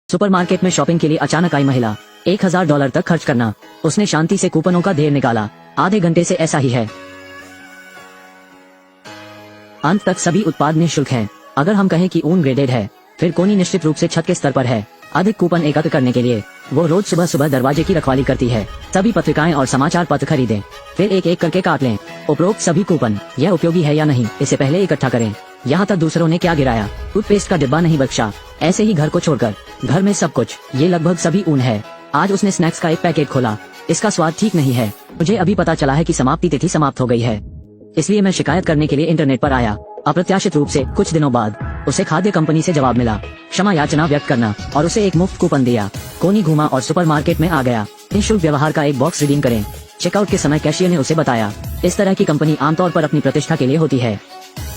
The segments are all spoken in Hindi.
सुपरमार्केट में शॉपिंग के लिए अचानक आई महिला, $1000 तक खर्च करना। उसने शांति से कूपनों का ढेर निकाला। आधे घंटे से ऐसा ही है। अंत तक सभी उत्पाद निःशुल्क हैं। अगर हम कहें कि ऊन ग्रेडेड है, फिर कोनी निश्चित रूप से छत के स्तर पर है। अधिक कूपन एकत्र करने के लिए वो रोज सुबह सुबह दरवाजे की रखवाली करती है। सभी पत्रिकाएं और समाचार पत्र खरीदें, फिर एक एक करके काट लें। उपरोक्त सभी कूपन यह उपयोगी है या नहीं, इससे पहले इकट्ठा करें। यहाँ तक दूसरों ने क्या गिराया, टूथपेस्ट का डिब्बा नहीं बख्शा। ऐसे ही घर को छोड़कर घर में सब कुछ, ये लगभग सभी ऊन है। आज उसने स्नैक्स का एक पैकेट खोला। इसका स्वाद ठीक नहीं है। मुझे अभी पता चला है कि समाप्ति तिथि समाप्त हो गई है, इसलिए मैं शिकायत करने के लिए इंटरनेट पर आया। अप्रत्याशित रूप से कुछ दिनों बाद उसे खाद्य कंपनी से जवाब मिला, क्षमा याचना व्यक्त करना, और उसे एक मुफ्त कूपन दिया। कोनी घूमा और सुपरमार्केट में आ गया। निःशुल्क व्यवहार का एक बॉक्स रिडीम करें। चेकआउट के समय कैशियर ने उसे बताया, इस तरह की कंपनी आमतौर पर अपनी प्रतिष्ठा के लिए होती है।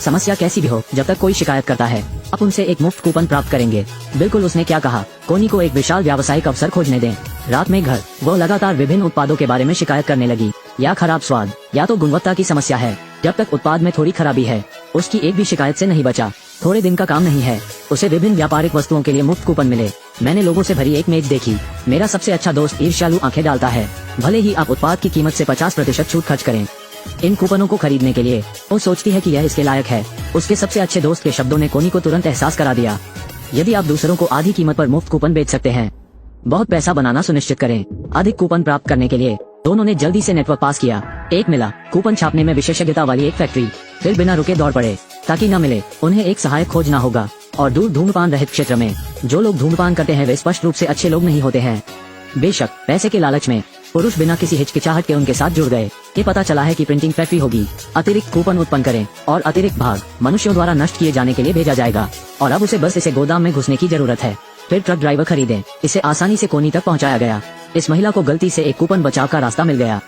समस्या कैसी भी हो, जब तक कोई शिकायत करता है, आप उनसे एक मुफ्त कूपन प्राप्त करेंगे। बिल्कुल उसने क्या कहा। कोनी को एक विशाल व्यावसायिक अवसर खोजने दें। रात में घर वो लगातार विभिन्न उत्पादों के बारे में शिकायत करने लगी। या खराब स्वाद, या तो गुणवत्ता की समस्या है। जब तक उत्पाद में थोड़ी खराबी है, उसकी एक भी शिकायत से नहीं बचा। थोड़े दिन का काम नहीं है, उसे विभिन्न व्यापारिक वस्तुओं के लिए मुफ्त कूपन मिले। मैंने लोगों से भरी एक मेज देखी। मेरा सबसे अच्छा दोस्त ईर्ष्यालु आंखें डालता है। भले ही आप उत्पाद की कीमत से 50% छूट खर्च करें। इन कूपनों को खरीदने के लिए वो सोचती है कि यह इसके लायक है। उसके सबसे अच्छे दोस्त के शब्दों ने कोनी को तुरंत एहसास करा दिया, यदि आप दूसरों को आधी कीमत पर मुफ्त कूपन बेच सकते हैं, बहुत पैसा बनाना सुनिश्चित करें। अधिक कूपन प्राप्त करने के लिए दोनों ने जल्दी से नेटवर्क पास किया। एक मिला, कूपन छापने में विशेषज्ञता वाली एक फैक्ट्री। फिर बिना रुके दौड़ पड़े। ताकि न मिले, उन्हें एक सहायक खोजना होगा। और दूर धूम्रपान रहित क्षेत्र में जो लोग धूम्रपान करते हैं वे स्पष्ट रूप से अच्छे लोग नहीं होते हैं। बेशक पैसे के लालच में पुरुष बिना किसी हिचकिचाहट के उनके साथ जुड़ गए। ये पता चला है कि प्रिंटिंग फैक्ट्री होगी। अतिरिक्त कूपन उत्पन्न करें और अतिरिक्त भाग मनुष्यों द्वारा नष्ट किए जाने के लिए भेजा जाएगा। और अब उसे बस इसे गोदाम में घुसने की जरूरत है। फिर ट्रक ड्राइवर खरीदें। इसे आसानी से कोनी तक पहुंचाया गया। इस महिला को गलती से एक कूपन बचाव का रास्ता मिल गया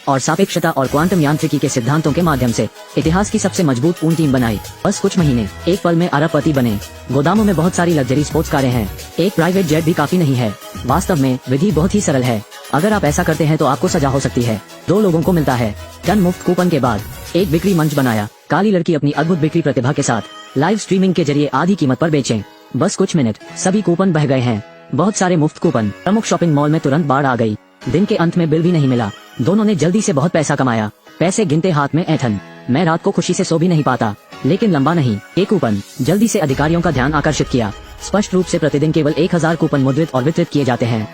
और सापेक्षता और क्वांटम यांत्रिकी के सिद्धांतों के माध्यम से इतिहास की सबसे मजबूत ऊन टीम बनाई। बस कुछ महीने, एक पल में अरबपति बने। गोदामों में बहुत सारी लग्जरी स्पोर्ट्स कारें हैं। एक प्राइवेट जेट भी काफी नहीं है। वास्तव में विधि बहुत ही सरल है। अगर आप ऐसा करते हैं तो आपको सजा हो सकती है। 2 लोगों को मिलता है। टन मुफ्त कूपन के बाद एक बिक्री मंच बनाया। काली लड़की अपनी अद्भुत बिक्री प्रतिभा के साथ लाइव स्ट्रीमिंग के जरिए आधी कीमत पर बेचें। बस कुछ मिनट, सभी कूपन बह गए हैं। बहुत सारे मुफ्त कूपन। प्रमुख शॉपिंग मॉल में तुरंत बाढ़ आ गई। दिन के अंत में बिल भी नहीं मिला। दोनों ने जल्दी से बहुत पैसा कमाया। पैसे गिनते हाथ में ऐंठन। मैं रात को खुशी से सो भी नहीं पाता। लेकिन लंबा नहीं। एक कूपन जल्दी से अधिकारियों का ध्यान आकर्षित किया। स्पष्ट रूप से प्रतिदिन केवल 1000 कूपन मुद्रित और वितरित किए जाते हैं।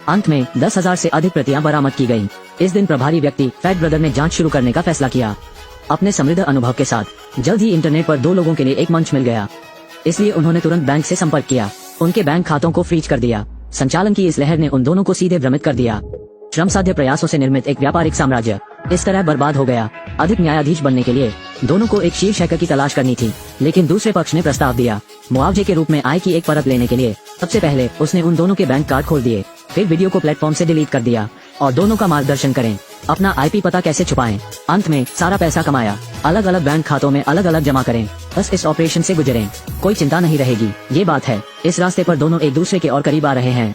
अंत में 10,000 से अधिक प्रतियां बरामद की गयी। इस दिन प्रभारी व्यक्ति फैट ब्रदर ने जांच शुरू करने का फैसला किया। अपने समृद्ध अनुभव के साथ जल्द ही इंटरनेट पर 2 लोगों के लिए एक मंच मिल गया। इसलिए उन्होंने तुरंत बैंक से संपर्क किया। उनके बैंक खातों को फ्रीज कर दिया। संचालन की इस लहर ने उन दोनों को सीधे भ्रमित कर दिया। श्रम साध्य प्रयासों से निर्मित एक व्यापारिक साम्राज्य इस तरह बर्बाद हो गया। अधिक न्यायाधीश बनने के लिए दोनों को एक शीर्ष हैकर की तलाश करनी थी, लेकिन दूसरे पक्ष ने प्रस्ताव दिया। मुआवजे के रूप में आय की एक परत लेने के लिए सबसे पहले उसने उन दोनों के बैंक कार्ड खोल दिए। फिर वीडियो को प्लेटफॉर्म से डिलीट कर दिया और दोनों का मार्गदर्शन करें, अपना IP पता कैसे छुपाएं। अंत में सारा पैसा कमाया। अलग अलग बैंक खातों में अलग अलग जमा करें। बस इस ऑपरेशन से गुजरें, कोई चिंता नहीं रहेगी। ये बात है, इस रास्ते पर दोनों एक दूसरे के और करीब आ रहे हैं।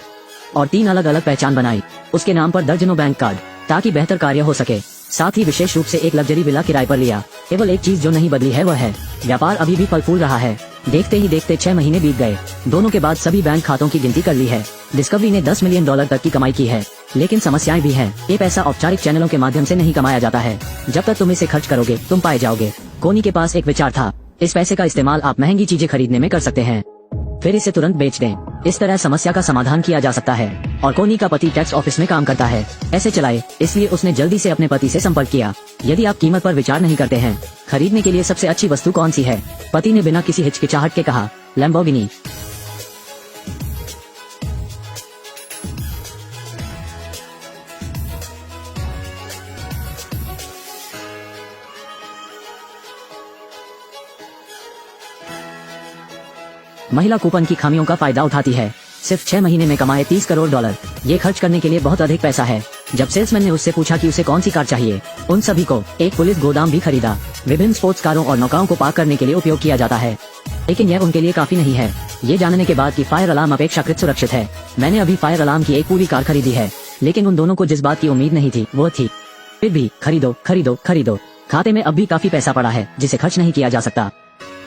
और 3 अलग अलग पहचान बनाई। उसके नाम पर दर्जनों बैंक कार्ड, ताकि बेहतर कार्य हो सके। साथ ही विशेष रूप से एक लग्जरी विला किराए पर लिया। केवल एक चीज जो नहीं बदली है वह है, व्यापार अभी भी फल फूल रहा है। देखते ही देखते 6 महीने बीत गए। दोनों के बाद सभी बैंक खातों की गिनती कर ली है। डिस्कवरी ने $10 मिलियन तक की कमाई की है। लेकिन समस्याएं भी हैं। ये पैसा औपचारिक चैनलों के माध्यम से नहीं कमाया जाता है। जब तक तुम इसे खर्च करोगे तुम पाए जाओगे। कोनी के पास एक विचार था। इस पैसे का इस्तेमाल आप महंगी चीजें खरीदने में कर सकते हैं, फिर इसे तुरंत बेच दें। इस तरह समस्या का समाधान किया जा सकता है। और कोनी का पति टैक्स ऑफिस में काम करता है। ऐसे चलाए, इसलिए उसने जल्दी से अपने पति से संपर्क किया। यदि आप कीमत पर विचार नहीं करते हैं, खरीदने के लिए सबसे अच्छी वस्तु कौन सी है? पति ने बिना किसी हिचकिचाहट के कहा, लैम्बोर्गिनी। महिला कूपन की खामियों का फायदा उठाती है। सिर्फ 6 महीने में कमाए $30 करोड़। ये खर्च करने के लिए बहुत अधिक पैसा है। जब सेल्समैन ने उससे पूछा कि उसे कौन सी कार चाहिए, उन सभी को एक पुलिस गोदाम भी खरीदा। विभिन्न स्पोर्ट्स कारों और नौकाओं को पार्क करने के लिए उपयोग किया जाता है। लेकिन यह उनके लिए काफी नहीं है। ये जानने के बाद कि फायर अलार्म अपेक्षाकृत सुरक्षित है। मैंने अभी फायर अलार्म की एक पूरी कार खरीदी है। लेकिन उन दोनों को जिस बात की उम्मीद नहीं थी वो थी, फिर भी खरीदो खरीदो खरीदो। खाते में अब भी काफी पैसा पड़ा है जिसे खर्च नहीं किया जा सकता।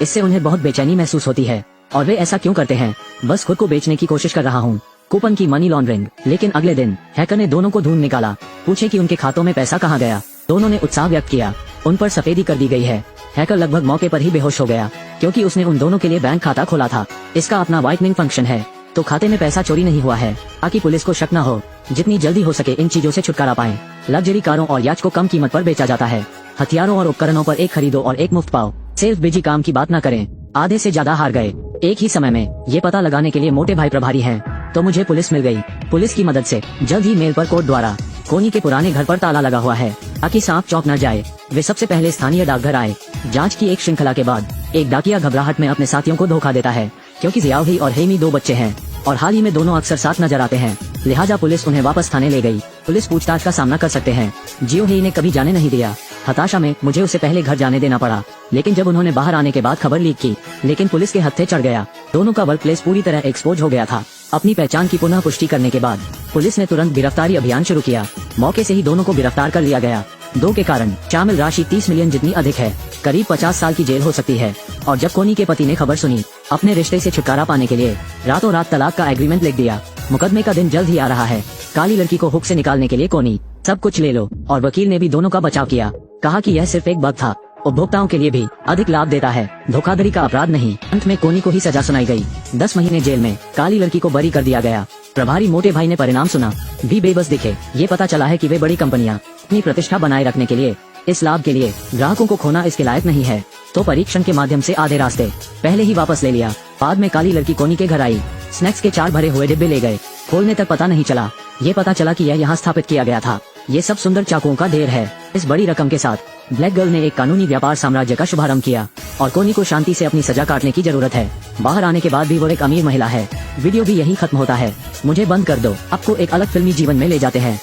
इससे उन्हें बहुत बेचैनी महसूस होती है। और वे ऐसा क्यों करते हैं? बस खुद को बेचने की कोशिश कर रहा हूँ। कूपन की मनी लॉन्ड्रिंग। लेकिन अगले दिन हैकर ने दोनों को ढूंढ निकाला, पूछे कि उनके खातों में पैसा कहाँ गया। दोनों ने उत्साह व्यक्त किया, उन पर सफेदी कर दी गई है। हैकर लगभग मौके पर ही बेहोश हो गया, क्योंकि उसने उन दोनों के लिए बैंक खाता खोला था। इसका अपना व्हाइटनिंग फंक्शन है, तो खाते में पैसा चोरी नहीं हुआ है, ताकि पुलिस को शक न हो। जितनी जल्दी हो सके इन चीजों से छुटकारा पाएं। लग्जरी कारों और याच को कम कीमत पर बेचा जाता है। हथियारों और उपकरणों पर एक खरीदो और एक मुफ्त पाओ। सिर्फ बिजी काम की बात न करें। आधे से ज्यादा हार गए एक ही समय में। ये पता लगाने के लिए मोटे भाई प्रभारी हैं, तो मुझे पुलिस मिल गई। पुलिस की मदद से जल्द ही मेल पर कोड द्वारा कोनी के पुराने घर पर ताला लगा हुआ है, ताकि सांप चौंक न जाए। वे सबसे पहले स्थानीय डाकघर आए। जांच की एक श्रृंखला के बाद एक डाकिया घबराहट में अपने साथियों को धोखा देता है, क्योंकि जियाओही और हेमी 2 बच्चे हैं और हाल ही में दोनों अक्सर साथ नजर आते हैं। लिहाजा पुलिस उन्हें वापस थाने ले गई। पुलिस पूछताछ का सामना कर सकते हैं। जियोही ने कभी जाने नहीं दिया। हताशा में मुझे उसे पहले घर जाने देना पड़ा, लेकिन जब उन्होंने बाहर आने के बाद खबर लीक की, लेकिन पुलिस के हत्थे चढ़ गया। दोनों का वर्क प्लेस पूरी तरह एक्सपोज हो गया था। अपनी पहचान की पुनः पुष्टि करने के बाद पुलिस ने तुरंत गिरफ्तारी अभियान शुरू किया। मौके से ही दोनों को गिरफ्तार कर लिया गया। 2 के कारण शामिल राशि 30 मिलियन जितनी अधिक है, करीब 50 साल की जेल हो सकती है। और जब कोनी के पति ने खबर सुनी, अपने रिश्ते से छुटकारा पाने के लिए रातों रात तलाक का एग्रीमेंट लिख दिया। मुकदमे का दिन जल्द ही आ रहा है। काली लड़की को हुक से निकालने के लिए कोनी सब कुछ ले लो, और वकील ने भी दोनों का बचाव किया। कहा कि यह सिर्फ एक बग था, उपभोक्ताओं के लिए भी अधिक लाभ देता है, धोखाधड़ी का अपराध नहीं। अंत में कोनी को ही सजा सुनाई गई। 10 महीने जेल में काली लड़की को बरी कर दिया गया। प्रभारी मोटे भाई ने परिणाम सुना भी बेबस दिखे। ये पता चला है कि वे बड़ी कंपनियां अपनी प्रतिष्ठा बनाए रखने के लिए, इस लाभ के लिए ग्राहकों को खोना इसके लायक नहीं है, तो परीक्षण के माध्यम से आधे रास्ते पहले ही वापस ले लिया। बाद में काली लड़की कोनी के घर आई। स्नैक्स के 4 भरे हुए डिब्बे ले गए। खोलने तक पता नहीं चला। ये पता चला कि यह यहाँ स्थापित किया गया था। ये सब सुंदर चाकुओं का ढेर है। इस बड़ी रकम के साथ ब्लैक गर्ल ने एक कानूनी व्यापार साम्राज्य का शुभारंभ किया, और कोनी को शांति से अपनी सजा काटने की जरूरत है। बाहर आने के बाद भी वो एक अमीर महिला है। वीडियो भी यही खत्म होता है। मुझे बंद कर दो। आपको एक अलग फिल्मी जीवन में ले जाते हैं।